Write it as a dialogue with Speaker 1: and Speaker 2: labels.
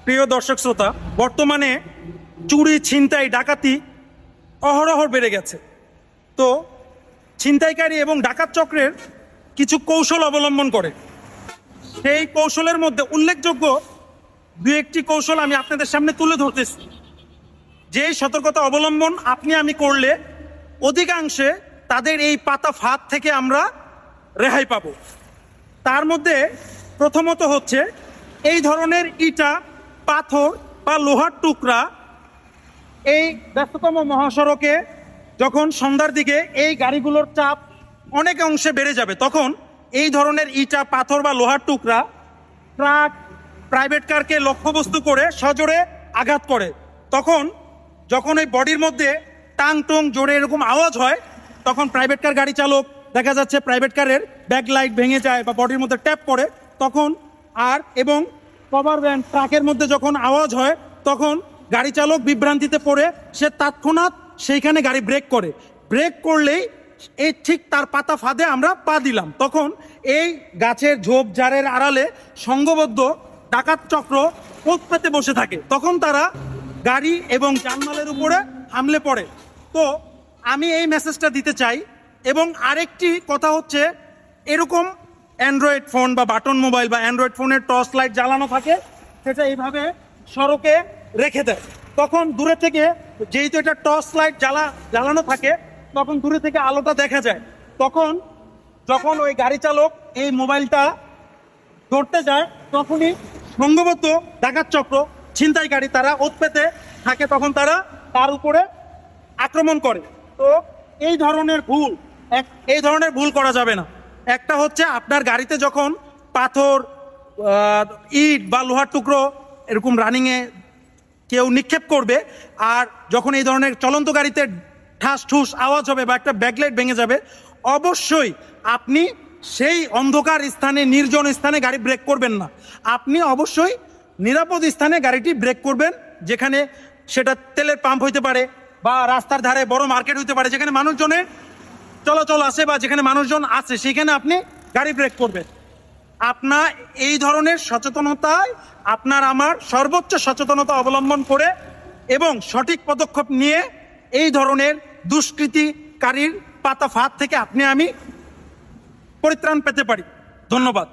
Speaker 1: প্রিয় দর্শক শ্রোতা, বর্তমানে চুরি, ছিনতাই, ডাকাতি অহরহ বেড়ে গেছে। তো ছিনতাইকারী এবং ডাকাত চক্রের কিছু কৌশল অবলম্বন করে। সেই কৌশলের মধ্যে উল্লেখযোগ্য দু একটি কৌশল আমি আপনাদের সামনে তুলে ধরতেছি। যেই সতর্কতা অবলম্বন আপনি আমি করলে অধিকাংশে তাদের এই পাতা ফাঁদ থেকে আমরা রেহাই পাব। তার মধ্যে প্রথমত হচ্ছে এই ধরনের ইটা, পাথর বা লোহার টুকরা এই ব্যস্ততম মহাসড়কে যখন সন্ধ্যার দিকে এই গাড়িগুলোর চাপ অনেক অংশে বেড়ে যাবে, তখন এই ধরনের ইটা, পাথর বা লোহার টুকরা ট্রাক, প্রাইভেট কারকে লক্ষ্যবস্তু করে সজোরে আঘাত করে। তখন যখন এই বডির মধ্যে টাং টং জোরে এরকম আওয়াজ হয়, তখন প্রাইভেট কার গাড়ি চালক দেখা যাচ্ছে প্রাইভেট কারের ব্যাকলাইট ভেঙে যায় বা বডির মধ্যে ট্যাপ করে তখন। আর এবং কভার ভ্যান, ট্রাকের মধ্যে যখন আওয়াজ হয় তখন গাড়ি চালক বিভ্রান্তিতে পড়ে সে তৎক্ষণাৎ সেইখানে গাড়ি ব্রেক করে। ব্রেক করলেই এই ঠিক তার পাতা ফাঁদে আমরা পা দিলাম। তখন এই গাছের ঝোপঝাড়ের আড়ালে সংঘবদ্ধ ডাকাত চক্র পোত পেতে বসে থাকে। তখন তারা গাড়ি এবং জানমালের উপরে হামলে পড়ে। তো আমি এই মেসেজটা দিতে চাই। এবং আরেকটি কথা হচ্ছে, এরকম অ্যান্ড্রয়েড ফোন বা বাটন মোবাইল বা অ্যান্ড্রয়েড ফোনের টর্চ লাইট জ্বালানো থাকে, সেটা এইভাবে সড়কে রেখে দেয়। তখন দূরে থেকে, যেহেতু এটা টর্চ লাইট জ্বালানো থাকে, তখন দূরে থেকে আলোটা দেখা যায়। তখন যখন ওই গাড়ি চালক এই মোবাইলটা ধরতে যায়, তখনই সংঘবদ্ধ ডাকাত চক্র, ছিনতাইকারী তারা ওত পেতে থাকে, তখন তারা তার উপরে আক্রমণ করে। তো এই ধরনের ভুল করা যাবে না। একটা হচ্ছে, আপনার গাড়িতে যখন পাথর, ইট বা লোহার টুকরো এরকম রানিংয়ে কেউ নিক্ষেপ করবে, আর যখন এই ধরনের চলন্ত গাড়িতে ঠাস ঠুস আওয়াজ হবে বা একটা ব্যাকলাইট ভেঙে যাবে, অবশ্যই আপনি সেই অন্ধকার স্থানে, নির্জন স্থানে গাড়ি ব্রেক করবেন না। আপনি অবশ্যই নিরাপদ স্থানে গাড়িটি ব্রেক করবেন, যেখানে সেটা তেলের পাম্প হইতে পারে বা রাস্তার ধারে বড় মার্কেট হইতে পারে, যেখানে মানুষজনের চলাচল আছে বা যেখানে মানুষজন আছে, সেখানে আপনি গাড়ি ব্রেক করবেন। আপনার এই ধরনের সচেতনতায় আপনার আমার সর্বোচ্চ সচেতনতা অবলম্বন করে এবং সঠিক পদক্ষেপ নিয়ে এই ধরনের দুষ্কৃতিকারীর পাতা ফাঁদ থেকে আপনি আমি পরিত্রাণ পেতে পারি। ধন্যবাদ।